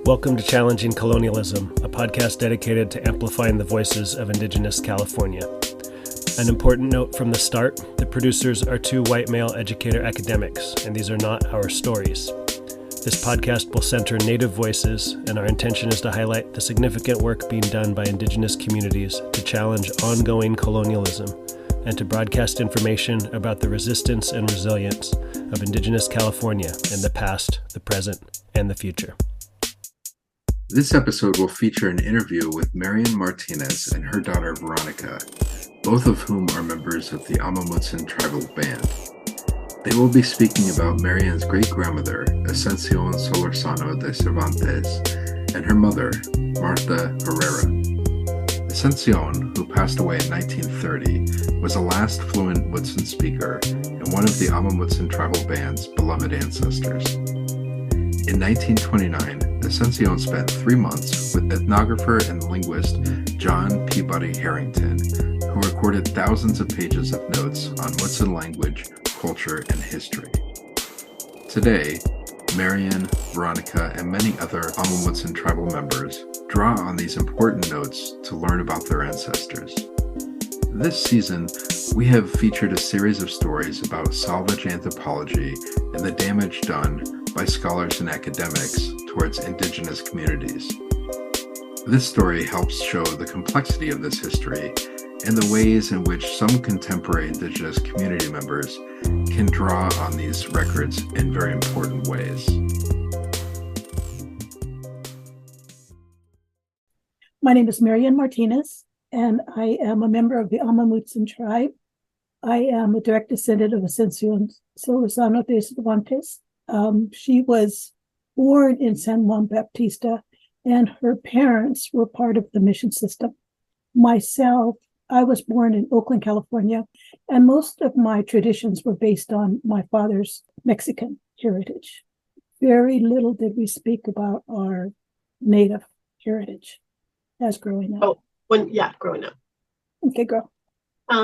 Welcome to Challenging Colonialism, a podcast dedicated to amplifying the voices of Indigenous California. An important note from the start, the producers are two white male educator academics, and these are not our stories. This podcast will center Native voices, and our intention is to highlight the significant work being done by Indigenous communities to challenge ongoing colonialism and to broadcast information about the resistance and resilience of Indigenous California in the past, the present, and the future. This episode will feature an interview with Marion Martinez and her daughter Veronica, both of whom are members of the Amah Mutsun Tribal Band. They will be speaking about Marion's great-grandmother, Ascencion Solorsano de Cervantes, and her mother, Martha Herrerra. Ascencion, who passed away in 1930, was the last fluent Mutsun speaker and one of the Amah Mutsun Tribal Band's beloved ancestors. In 1929, Ascencion spent 3 months with ethnographer and linguist John Peabody Harrington, who recorded thousands of pages of notes on Mutsun language, culture, and history. Today, Marion, Veronica, and many other Amah Mutsun tribal members draw on these important notes to learn about their ancestors. This season, we have featured a series of stories about salvage anthropology and the damage done by scholars and academics towards Indigenous communities. This story helps show the complexity of this history and the ways in which some contemporary Indigenous community members can draw on these records in very important ways. My name is Marion Martinez, and I am a member of the Amah Mutsun tribe. I am a direct descendant of Ascencion Solorsano de Cervantes. She was born in San Juan Baptista, and her parents were part of the mission system. Myself, I was born in Oakland, California, and most of my traditions were based on my father's Mexican heritage. Very little did we speak about our Native heritage as growing up. Growing up. Okay, girl.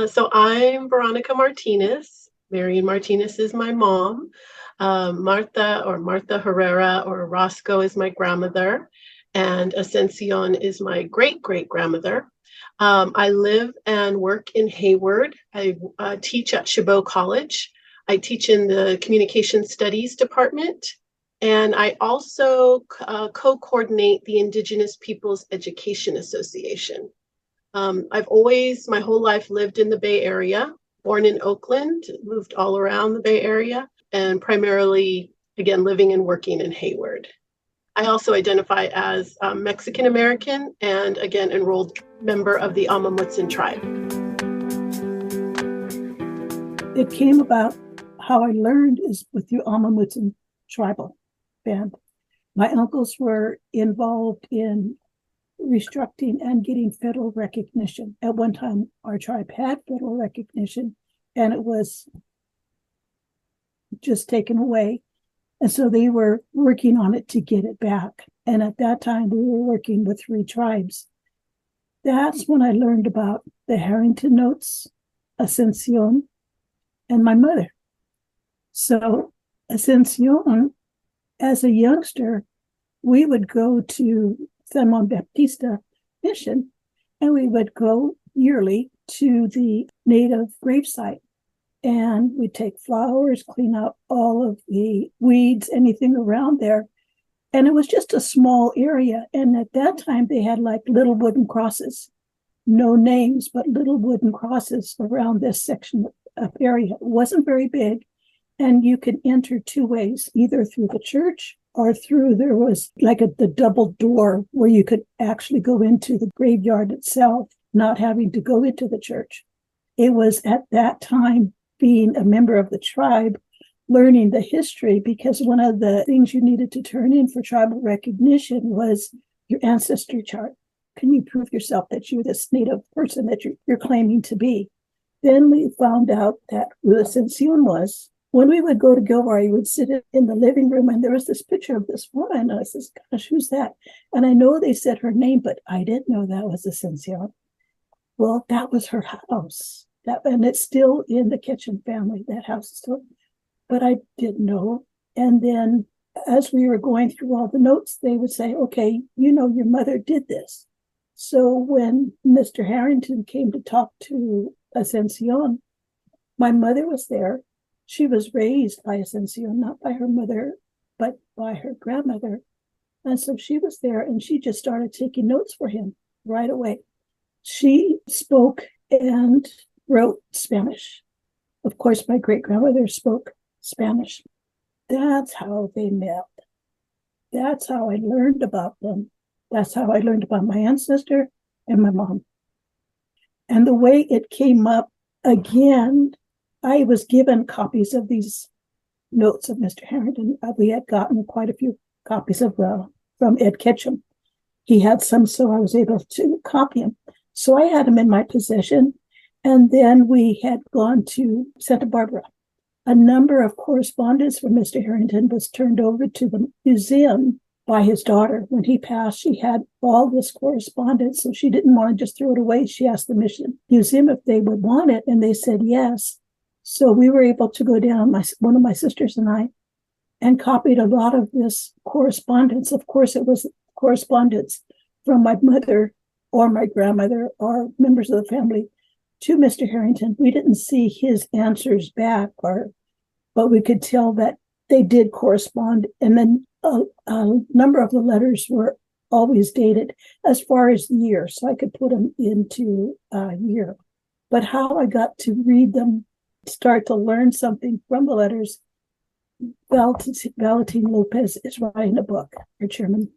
So I'm Veronica Martinez. Marion Martinez is my mom. Martha Herrerra or Roscoe is my grandmother, and Ascencion is my great-great-grandmother. I live and work in Hayward. I teach at Chabot College. I teach in the Communication Studies Department, and I also co-coordinate the Indigenous Peoples Education Association. I've always, my whole life, lived in the Bay Area, born in Oakland, moved all around the Bay Area, and primarily, again, living and working in Hayward. I also identify as Mexican American and, again, enrolled member of the Amah Mutsun tribe. It came about, how I learned is with the Amah Mutsun Tribal Band. My uncles were involved in restructuring and getting federal recognition. At one time, our tribe had federal recognition, and it was just taken away. And so they were working on it to get it back. And at that time, we were working with 3 tribes. That's when I learned about the Harrington notes, Ascencion, and my mother. So Ascencion, as a youngster, we would go to San Juan Baptista mission, and we would go yearly to the Native gravesite. And we'd take flowers, clean out all of the weeds, anything around there. And it was just a small area. And at that time, they had like little wooden crosses, no names, but little wooden crosses around this section of area. It wasn't very big. And you could enter 2 ways, either through the church or there was like the double door where you could actually go into the graveyard itself, not having to go into the church. It was at that time, being a member of the tribe, learning the history, because one of the things you needed to turn in for tribal recognition was your ancestry chart. Can you prove yourself that you're this Native person that you're claiming to be? Then we found out that who Ascencion was. When we would go to Gilroy, we would sit in the living room, and there was this picture of this woman. And I says, gosh, who's that? And I know they said her name, but I didn't know that was Ascencion. Well, that was her house. And it's still in the Ketchum family, that house is still, but I didn't know. And then as we were going through all the notes, they would say, okay, you know, your mother did this. So when Mr. Harrington came to talk to Ascención, my mother was there. She was raised by Ascención, not by her mother, but by her grandmother. And so she was there, and she just started taking notes for him right away. She spoke and wrote Spanish. Of course, my great-grandmother spoke Spanish. That's how they met. That's how I learned about them. That's how I learned about my ancestor and my mom. And the way it came up again, I was given copies of these notes of Mr. Harrington. We had gotten quite a few copies of from Ed Ketchum. He had some, so I was able to copy them. So I had them in my possession. And then we had gone to Santa Barbara. A number of correspondence from Mr. Harrington was turned over to the museum by his daughter. When he passed, she had all this correspondence, so she didn't want to just throw it away. She asked the museum if they would want it, and they said yes. So we were able to go down, one of my sisters and I, and copied a lot of this correspondence. Of course, it was correspondence from my mother or my grandmother or members of the family to Mr. Harrington. We didn't see his answers back, but we could tell that they did correspond. And then a number of the letters were always dated as far as year, so I could put them into year. But how I got to read them, start to learn something from the letters, Valentin Lopez is writing a book, our chairman.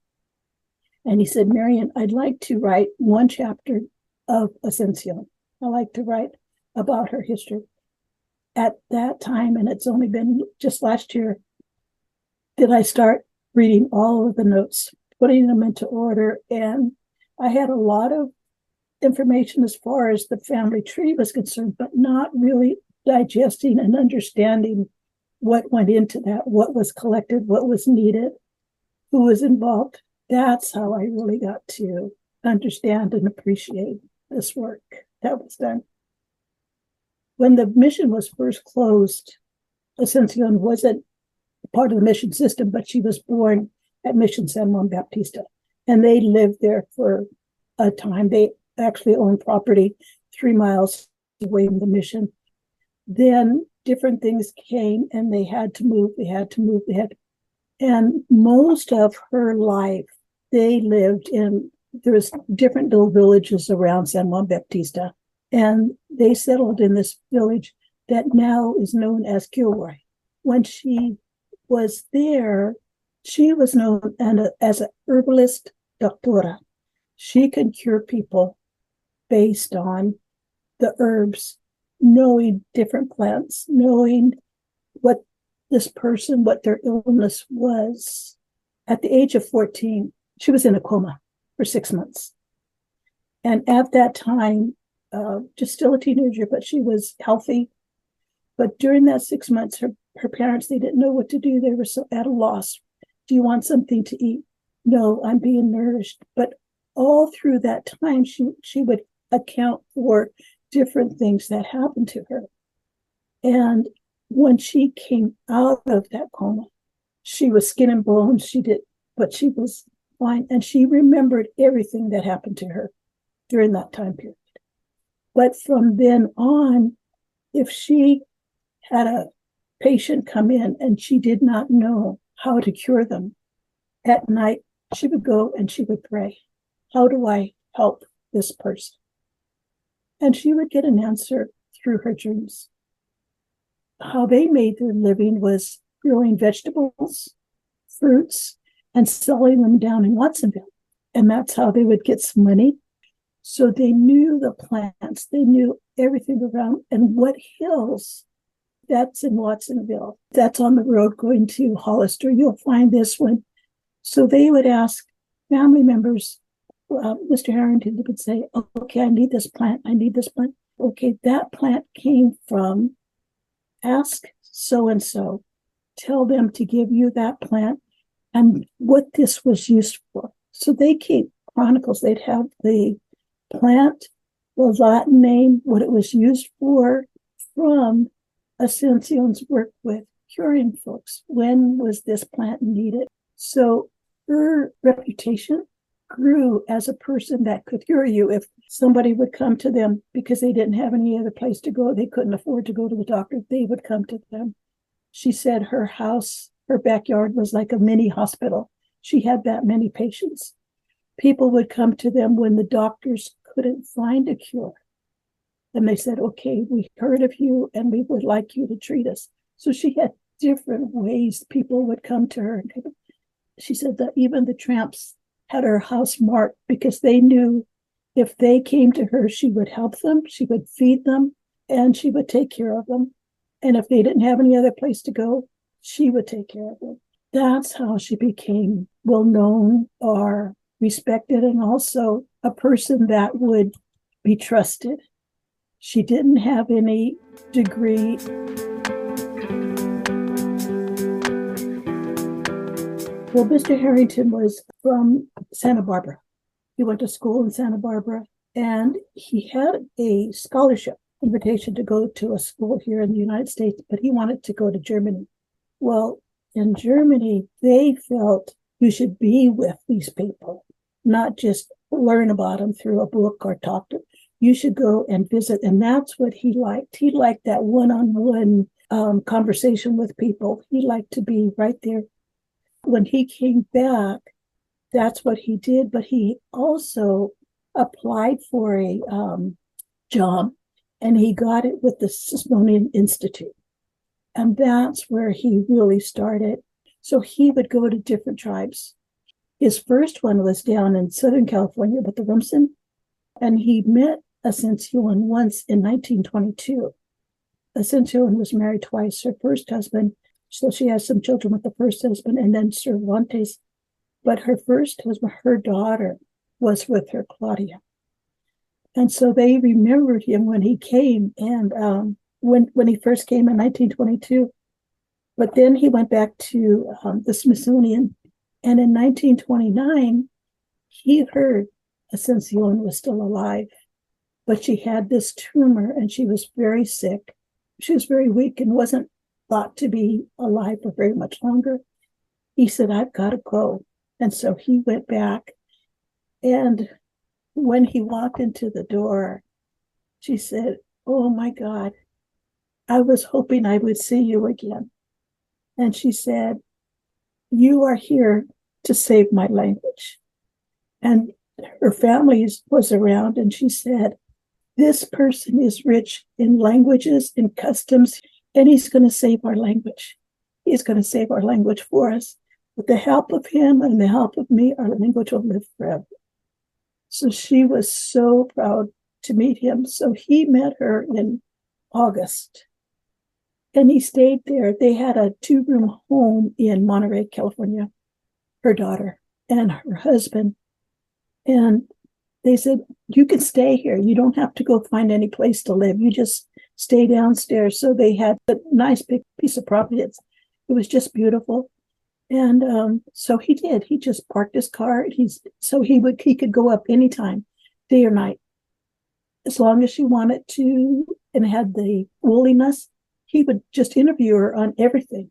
And he said, Marion, I'd like to write one chapter of Ascención. I like to write about her history. At that time, and it's only been just last year, did I start reading all of the notes, putting them into order. And I had a lot of information as far as the family tree was concerned, but not really digesting and understanding what went into that, what was collected, what was needed, who was involved. That's how I really got to understand and appreciate this work that was done. When the mission was first closed, Ascención wasn't part of the mission system, but she was born at Mission San Juan Baptista. And they lived there for a time. They actually owned property 3 miles away from the mission. Then different things came and they had to move. And most of her life, they lived in, there was different little villages around San Juan Baptista. And they settled in this village that now is known as Gilroy. When she was there, she was known as an herbalist doctora. She could cure people based on the herbs, knowing different plants, knowing what this person, what their illness was. At the age of 14, she was in a coma for 6 months. And at that time, just still a teenager, but she was healthy. But during that 6 months, her parents, they didn't know what to do. They were so at a loss. Do you want something to eat? No, I'm being nourished. But all through that time, she would account for different things that happened to her. And when she came out of that coma, she was skin and bones. But she was fine. And she remembered everything that happened to her during that time period. But from then on, if she had a patient come in and she did not know how to cure them, at night, she would go and she would pray, how do I help this person? And she would get an answer through her dreams. How they made their living was growing vegetables, fruits, and selling them down in Watsonville. And that's how they would get some money. So they knew the plants, they knew everything around. And what hills, that's in Watsonville. That's on the road going to Hollister. You'll find this one. So they would ask family members, Mr. Harrington would say, okay, I need this plant. Okay, that plant came from, ask so-and-so, tell them to give you that plant and what this was used for. So they keep chronicles. They'd have the plant, the Latin name, what it was used for, from Ascension's work with curing folks? When was this plant needed? So her reputation grew as a person that could cure you. If somebody would come to them because they didn't have any other place to go, they couldn't afford to go to the doctor, they would come to them. She said her house, her backyard was like a mini hospital. She had that many patients. People would come to them when the doctors couldn't find a cure. And they said, okay, we heard of you and we would like you to treat us. So she had different ways people would come to her. She said that even the tramps had her house marked because they knew if they came to her, she would help them, she would feed them, and she would take care of them. And if they didn't have any other place to go, she would take care of them. That's how she became well-known or respected, and also a person that would be trusted. She didn't have any degree. Well, Mr. Harrington was from Santa Barbara. He went to school in Santa Barbara, and he had a scholarship invitation to go to a school here in the United States, but he wanted to go to Germany. Well, in Germany, they felt you should be with these people, not just learn about them through a book or talk to them. You should go and visit. And that's what he liked. He liked that one-on-one conversation with people. He liked to be right there. When he came back, that's what he did. But he also applied for a job, and he got it with the Smithsonian Institute. And that's where he really started. So he would go to different tribes. His first one was down in Southern California with the Rumsen, and he met Ascención once in 1922. Ascención was married twice. Her first husband, so she has some children with the first husband, and then Cervantes. But her first husband, her daughter, was with her, Claudia. And so they remembered him when he came, and when he first came in 1922. But then he went back to the Smithsonian, and in 1929, he heard Ascención was still alive, but she had this tumor, and she was very sick. She was very weak and wasn't thought to be alive for very much longer. He said, I've got to go. And so he went back, and when he walked into the door, she said, oh my God, I was hoping I would see you again. And she said, you are here to save my language. And her family was around, and she said, this person is rich in languages, in customs, and he's going to save our language. He's going to save our language for us. With the help of him and the help of me, our language will live forever. So she was so proud to meet him. So he met her in August, and he stayed there. They had a 2-room home in Monterey, California, her daughter and her husband. And they said, you can stay here. You don't have to go find any place to live. You just stay downstairs. So they had a nice big piece of property. It was just beautiful. And so he did. He just parked his car. He could go up anytime, day or night, as long as she wanted to and had the willingness. He would just interview her on everything.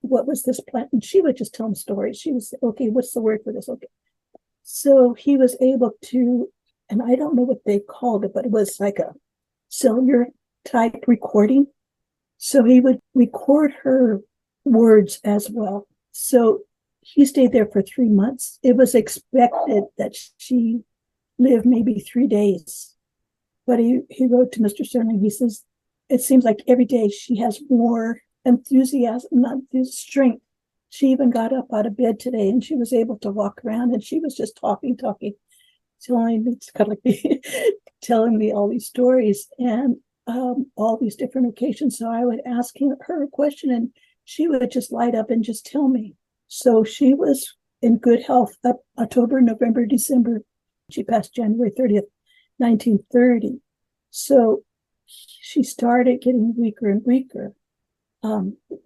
What was this plant? And she would just tell him stories. She was, okay, what's the word for this? Okay. So he was able to, and I don't know what they called it, but it was like a cellular type recording. So he would record her words as well. So he stayed there for 3 months. It was expected that she lived maybe 3 days. But he wrote to Mr. Sterling, he says, it seems like every day she has more enthusiasm, not strength. She even got up out of bed today, and she was able to walk around, and she was just talking, telling me, it's kind of like me, telling me all these stories and all these different occasions. So I would ask her a question, and she would just light up and just tell me. So she was in good health up October, November, December. She passed January 30th, 1930. So she started getting weaker and weaker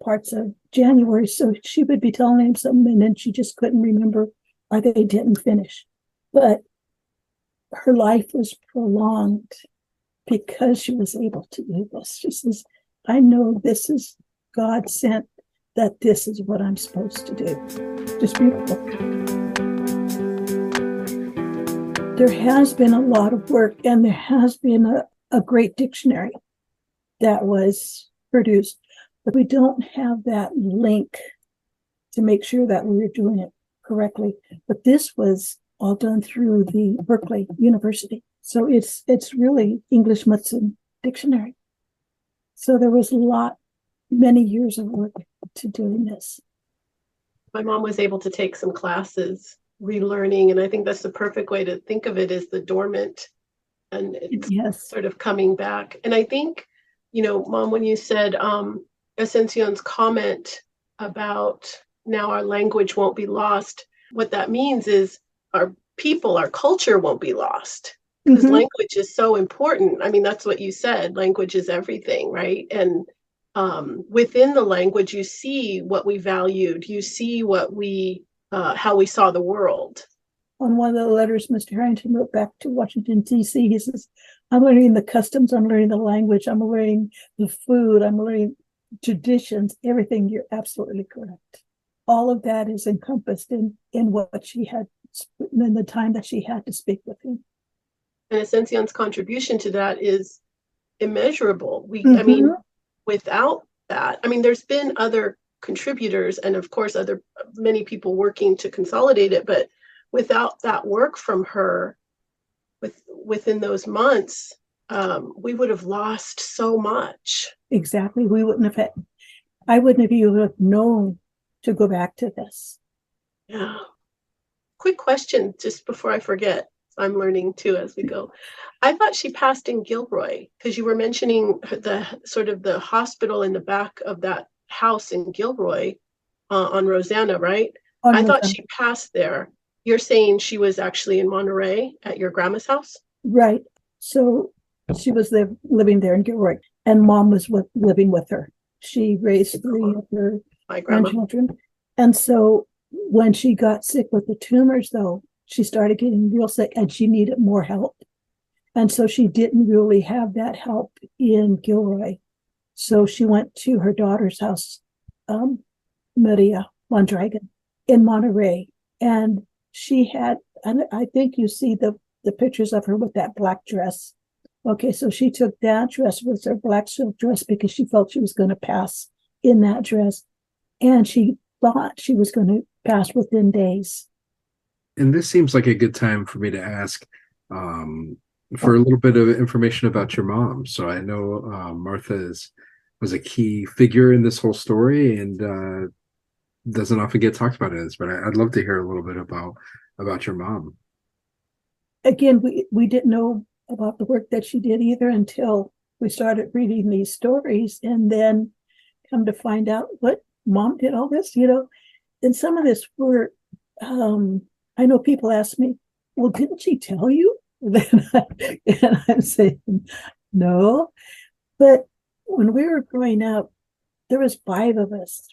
parts of January. So she would be telling him something, and then she just couldn't remember, or they didn't finish. But her life was prolonged because she was able to do this. She says, I know this is God sent that this is what I'm supposed to do. Just beautiful. There has been a lot of work, and there has been a great dictionary that was produced, but we don't have that link to make sure that we were doing it correctly. But this was all done through the Berkeley University. So it's really English Mutsun dictionary. So there was many years of work to doing this. My mom was able to take some classes relearning, and I think that's the perfect way to think of it, is the dormant, and it's sort of coming back. And I think, Mom, when you said Ascencion's comment about now our language won't be lost, what that means is our people, our culture won't be lost, because language is so important. I mean, that's what you said, language is everything, right? And within the language, you see what we valued, you see what we how we saw the world. On one of the letters Mr. Harrington wrote back to Washington, D.C., he says, I'm learning the customs, I'm learning the language, I'm learning the food, I'm learning traditions, everything. You're absolutely correct. All of that is encompassed in what she had, in the time that she had to speak with him. And Ascencion's contribution to that is immeasurable. I mean, without that, I mean, there's been other contributors, and of course many people working to consolidate it, but without that work from her within those months, we would have lost so much. Exactly. I wouldn't have even known to go back to this. Yeah. Quick question, just before I forget. I'm learning too as we go. I thought she passed in Gilroy, because you were mentioning the hospital in the back of that house in Gilroy on Rosanna, right? I thought she passed there. You're saying she was actually in Monterey at your grandma's house? Right. So she was living there in Gilroy, and Mom was living with her. She raised 3 of her grandchildren. And so when she got sick with the tumors, though, she started getting real sick and she needed more help. And so she didn't really have that help in Gilroy. So she went to her daughter's house, Maria Mondragon, in Monterey. And she had, and I think you see the pictures of her with that black dress. Okay, so she took that dress with her black silk dress because she felt she was going to pass in that dress. And she thought she was going to pass within days. And this seems like a good time for me to ask for a little bit of information about your mom. So I know Martha was a key figure in this whole story, and doesn't often get talked about in this, but I'd love to hear a little bit about your mom. Again, we didn't know about the work that she did either until we started reading these stories, and then come to find out what Mom did all this, And some of this were, I know people ask me, well, didn't she tell you? And I'm saying, no. But when we were growing up, there was 5 of us,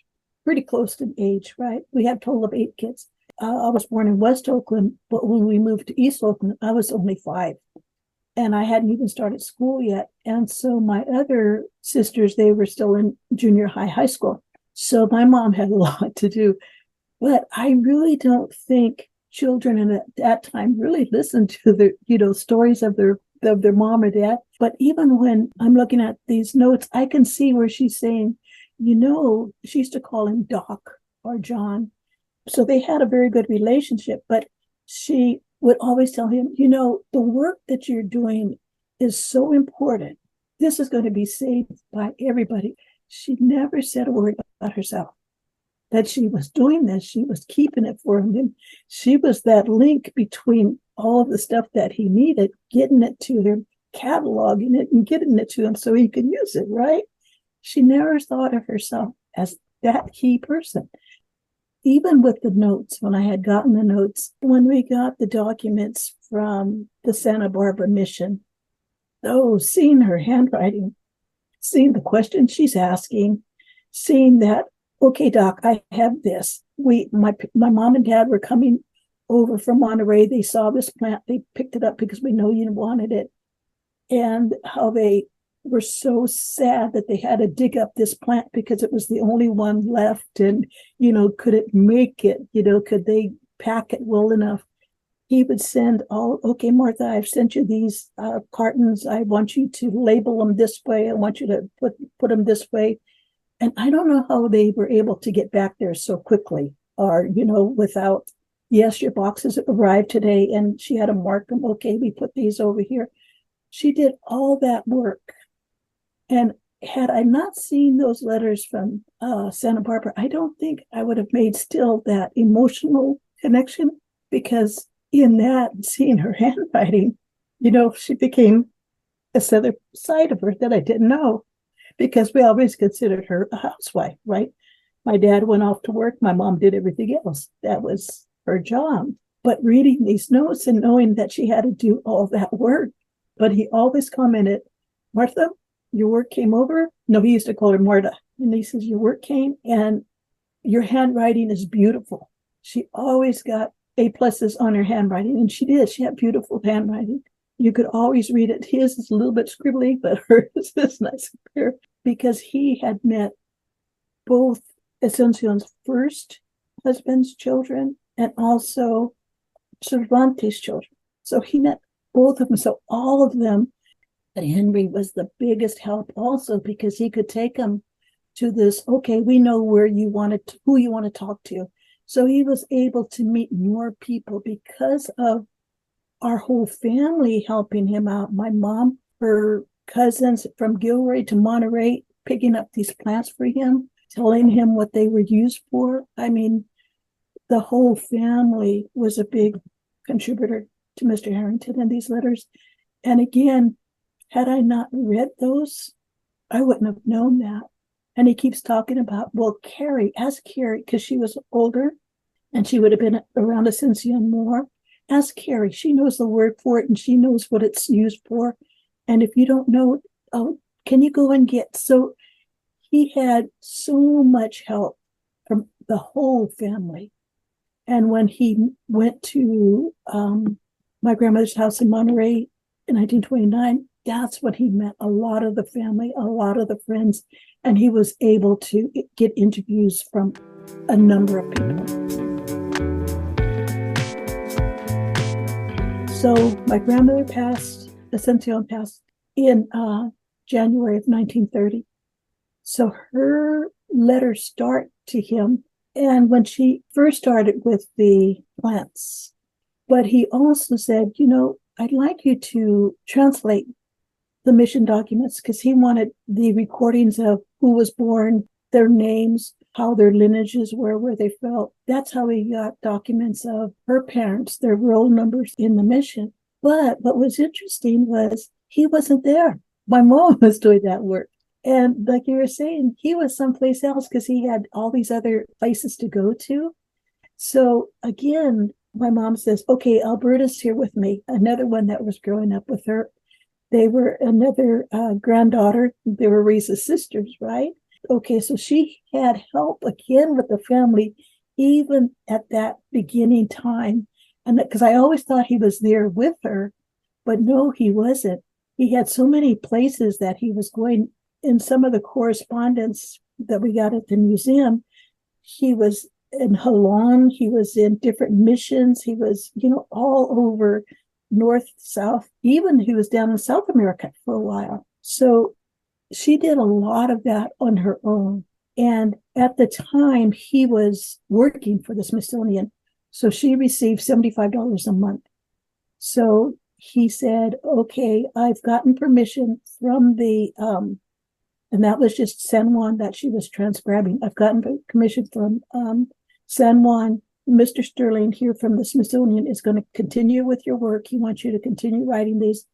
pretty close in age, right? We had a total of 8 kids. I was born in West Oakland, but when we moved to East Oakland, I was only 5. And I hadn't even started school yet. And so my other sisters, they were still in junior high school. So my mom had a lot to do. But I really don't think children at that time really listened to the stories of their mom or dad. But even when I'm looking at these notes, I can see where she's saying, she used to call him Doc or John. So they had a very good relationship, but she would always tell him, the work that you're doing is so important. This is going to be saved by everybody. She never said a word about herself. That she was doing this, she was keeping it for him. She was that link between all of the stuff that he needed, getting it to him, cataloging it, and getting it to him so he could use it, right? She never thought of herself as that key person. Even with the notes, when I had gotten the notes, when we got the documents from the Santa Barbara mission, seeing her handwriting, seeing the questions she's asking, seeing that, okay, Doc, I have this. My mom and dad were coming over from Monterey. They saw this plant. They picked it up because we know you wanted it. And how they were so sad that they had to dig up this plant because it was the only one left. And, could it make it? Could they pack it well enough? He would send okay, Martha, I've sent you these cartons. I want you to label them this way. I want you to put them this way. And I don't know how they were able to get back there so quickly, or, without, yes, your boxes arrived today, and she had to mark them. Okay, we put these over here. She did all that work. And had I not seen those letters from Santa Barbara, I don't think I would have made still that emotional connection, because in that, seeing her handwriting, she became this other side of her that I didn't know, because we always considered her a housewife, right? My dad went off to work. My mom did everything else. That was her job. But reading these notes and knowing that she had to do all that work, but he always commented, Martha, your work came over. No, he used to call her Marta. And he says, your work came and your handwriting is beautiful. She always got A+ on her handwriting. And she did. She had beautiful handwriting. You could always read it. His is a little bit scribbly, but hers is nice and clear, because he had met both Ascencion's first husband's children and also Cervantes' children. So he met both of them. So all of them, and Henry was the biggest help also, because he could take them to this, okay, we know who you want to talk to. So he was able to meet more people because of our whole family helping him out. My mom, her cousins from Gilroy to Monterey, picking up these plants for him, telling him what they were used for. I mean, the whole family was a big contributor to Mr. Harrington and these letters. And again, had I not read those, I wouldn't have known that. And he keeps talking about, well, ask Carrie, because she was older and she would have been around Ascension more. Ask Carrie. She knows the word for it and she knows what it's used for. And if you don't know, can you go and get? So he had so much help from the whole family. And when he went to my grandmother's house in Monterey in 1929, that's when he met a lot of the family, a lot of the friends, and he was able to get interviews from a number of people. So my grandmother Ascención passed in January of 1930. So her letters start to him, and when she first started with the plants, but he also said, I'd like you to translate the mission documents, because he wanted the recordings of who was born, their names, how their lineages were, where they fell. That's how he got documents of her parents, their roll numbers in the mission. But what was interesting was he wasn't there. My mom was doing that work. And like you were saying, he was someplace else because he had all these other places to go to. So again, my mom says, okay, Alberta's here with me, another one that was growing up with her. They were another granddaughter. They were Reese's sisters, right? Okay, so she had help again with the family, even at that beginning time. And because I always thought he was there with her, but no, he wasn't. He had so many places that he was going. In some of the correspondence that we got at the museum, he was in Halon, he was in different missions, he was, all over North, South, even he was down in South America for a while. So she did a lot of that on her own. And at the time, he was working for the Smithsonian. So she received $75 a month. So he said, okay, I've gotten permission from the, and that was just San Juan that she was transcribing. I've gotten permission from San Juan. Mr. Sterling here from the Smithsonian is going to continue with your work. He wants you to continue writing these,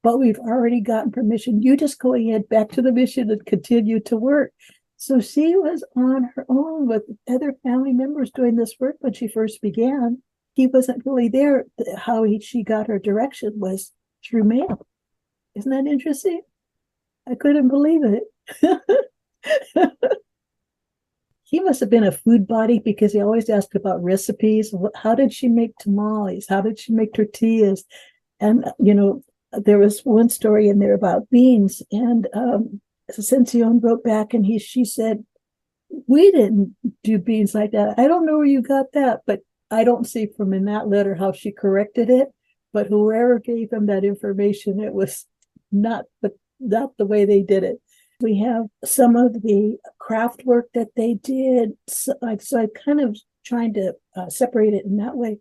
but we've already gotten permission. You just go ahead back to the mission and continue to work. So she was on her own with other family members doing this work when she first began. He wasn't really there. She got her direction was through mail. Isn't that interesting? I couldn't believe it. He must have been a food body because he always asked about recipes. How did she make tamales? How did she make tortillas? And, there was one story in there about beans, and Ascención wrote back, and she said, "We didn't do beans like that. I don't know where you got that, but I don't see from in that letter how she corrected it. But whoever gave them that information, it was not the way they did it." We have some of the craft work that they did. So I kind of trying to separate it in that way.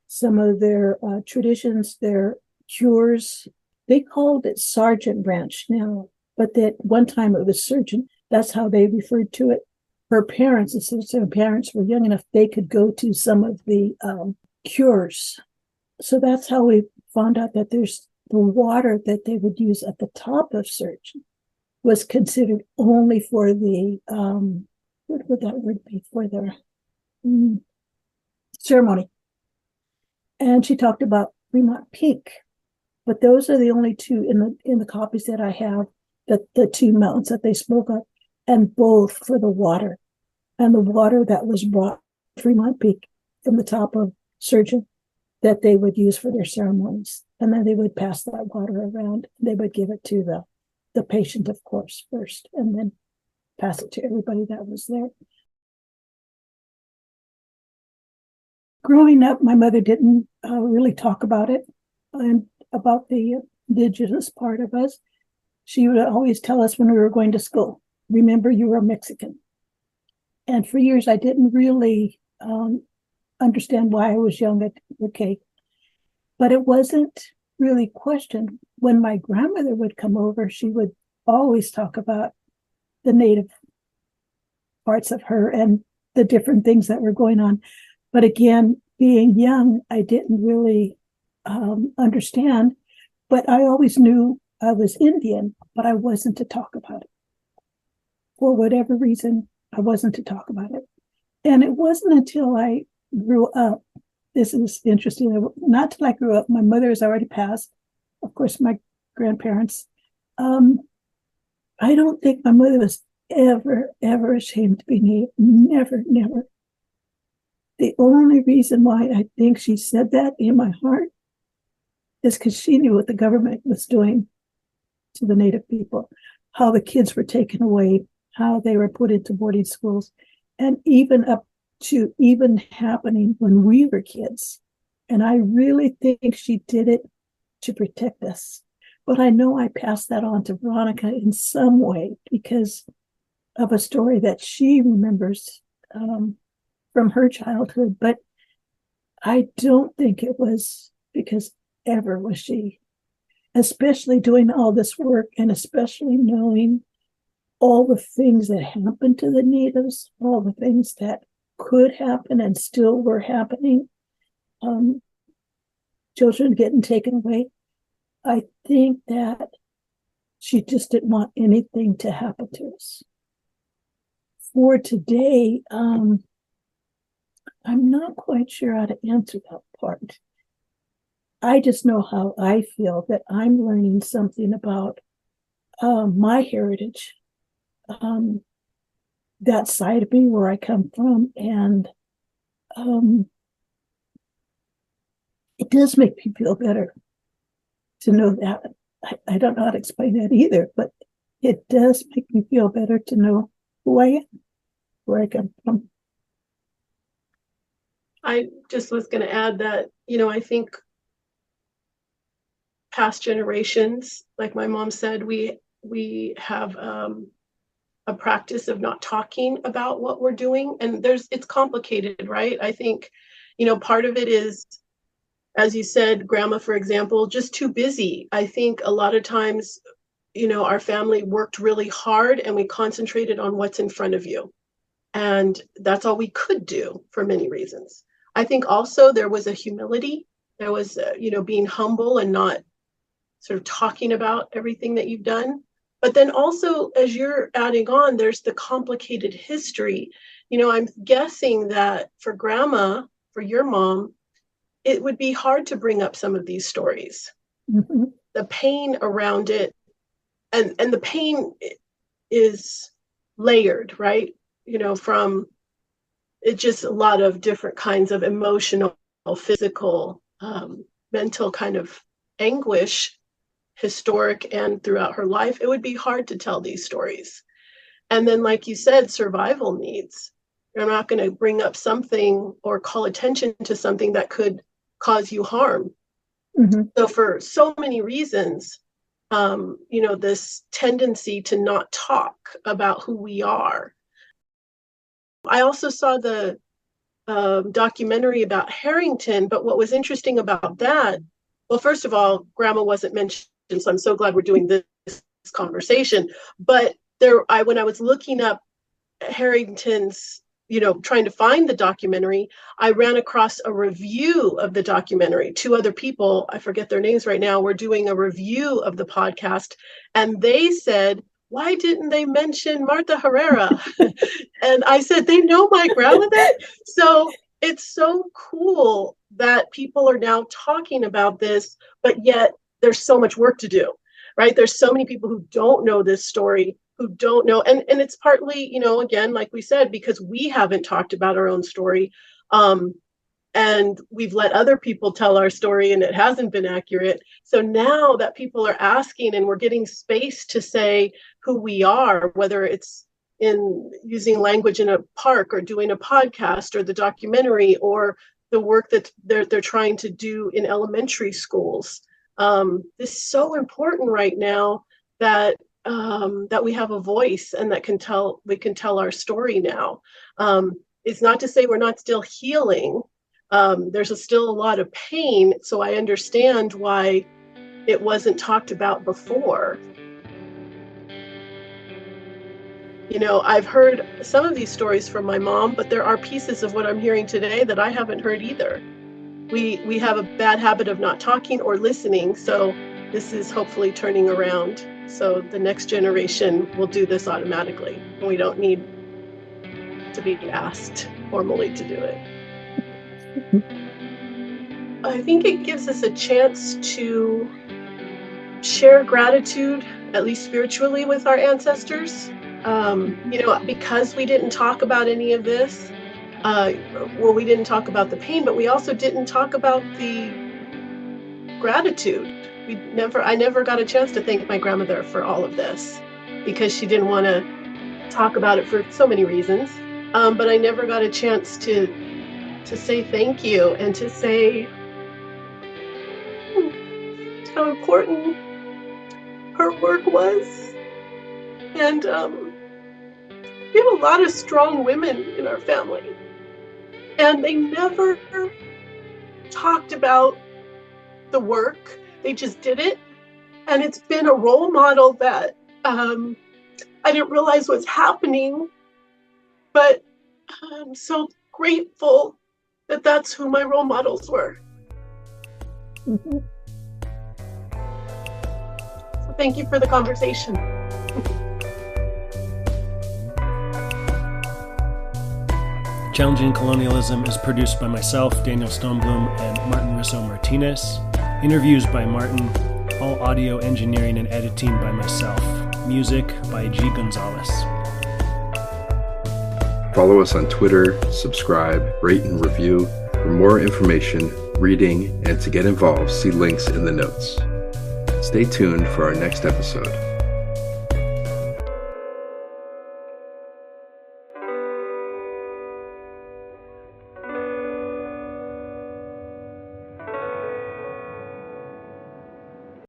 Some of their traditions, their cures, they called it sergeant branch now, but that one time it was surgeon. That's how they referred to it. Her parents, since her parents were young enough, they could go to some of the cures. So that's how we found out that there's the water that they would use at the top of surgeon was considered only for the, what would that word be, for their ceremony. And she talked about Fremont Peak, but those are the only two in the copies that I have, that the two mountains that they spoke of, and both for the water. And the water that was brought Fremont Peak from the top of surgeon that they would use for their ceremonies. And then they would pass that water around. They would give it to the patient, of course, first, and then pass it to everybody that was there. Growing up, my mother didn't really talk about it and about the indigenous part of us. She would always tell us when we were going to school, "Remember, you are Mexican." And for years, I didn't really understand why I was young. Okay, but it wasn't really questioned. When my grandmother would come over, she would always talk about the native parts of her and the different things that were going on. But again, being young, I didn't really understand. But I always knew I was Indian, but I wasn't to talk about it. For whatever reason, I wasn't to talk about it. And it wasn't until I grew up. This is interesting. Not till I grew up. My mother has already passed. Of course, my grandparents. I don't think my mother was ever ashamed to be Native. Never. The only reason why I think she said that in my heart is because she knew what the government was doing to the Native people, how the kids were taken away, how they were put into boarding schools, and even up to even happening when we were kids. And I really think she did it to protect us. But I know I passed that on to Veronica in some way because of a story that she remembers from her childhood. But I don't think it was because ever was she, especially doing all this work and especially knowing all the things that happened to the natives, all the things that could happen and still were happening, children getting taken away. I think that she just didn't want anything to happen to us. For today, I'm not quite sure how to answer that part. I just know how I feel, that I'm learning something about my heritage, that side of me where I come from, and it does make me feel better to know that. I don't know how to explain that either, but it does make me feel better to know who I am, where I come from. I just was going to add that, I think past generations, like my mom said, we have a practice of not talking about what we're doing, and it's complicated, right? I think, part of it is, as you said, grandma, for example, just too busy. I think a lot of times, our family worked really hard and we concentrated on what's in front of you. And that's all we could do for many reasons. I think also there was a humility. There was, being humble and not sort of talking about everything that you've done. But then also, as you're adding on, there's the complicated history. I'm guessing that for grandma, for your mom, it would be hard to bring up some of these stories. Mm-hmm. The pain around it, and the pain is layered, right? From it's just a lot of different kinds of emotional, physical, mental kind of anguish historic and throughout her life, it would be hard to tell these stories. And then, like you said, survival needs. You're not going to bring up something or call attention to something that could cause you harm. Mm-hmm. So for so many reasons, this tendency to not talk about who we are. I also saw the documentary about Harrington, but what was interesting about that, well, first of all, Grandma wasn't mentioned, so I'm so glad we're doing this conversation. But when I was looking up Harrington's, trying to find the documentary, I ran across a review of the documentary. Two other people, I forget their names right now, were doing a review of the podcast, and they said, why didn't they mention Martha Herrerra? And I said, they know my grandmother. So it's so cool that people are now talking about this, but yet there's so much work to do, right? There's so many people who don't know this story, who don't know. And it's partly, again, like we said, because we haven't talked about our own story. And we've let other people tell our story and it hasn't been accurate. So now that people are asking and we're getting space to say who we are, whether it's in using language in a park or doing a podcast or the documentary or the work that they're trying to do in elementary schools. This is so important right now that we have a voice and that we can tell our story now. It's not to say we're not still healing. There's still a lot of pain, so I understand why it wasn't talked about before. I've heard some of these stories from my mom, but there are pieces of what I'm hearing today that I haven't heard either. We have a bad habit of not talking or listening, so this is hopefully turning around. So the next generation will do this automatically, and we don't need to be asked formally to do it. I think it gives us a chance to share gratitude, at least spiritually, with our ancestors. Because we didn't talk about any of this, we didn't talk about the pain, but we also didn't talk about the gratitude. I never got a chance to thank my grandmother for all of this because she didn't want to talk about it for so many reasons. But I never got a chance to say thank you and to say how important her work was. And we have a lot of strong women in our family, and they never talked about the work. They just did it. And it's been a role model that I didn't realize was happening, but I'm so grateful that that's who my role models were. Mm-hmm. So thank you for the conversation. Challenging Colonialism is produced by myself, Daniel Stoneblum, and Martin Martinez. Interviews by Martin. All audio engineering and editing by myself. Music by G. Gonzalez. Follow us on Twitter, subscribe, rate and review. For more information, reading, and to get involved, see links in the notes. Stay tuned for our next episode.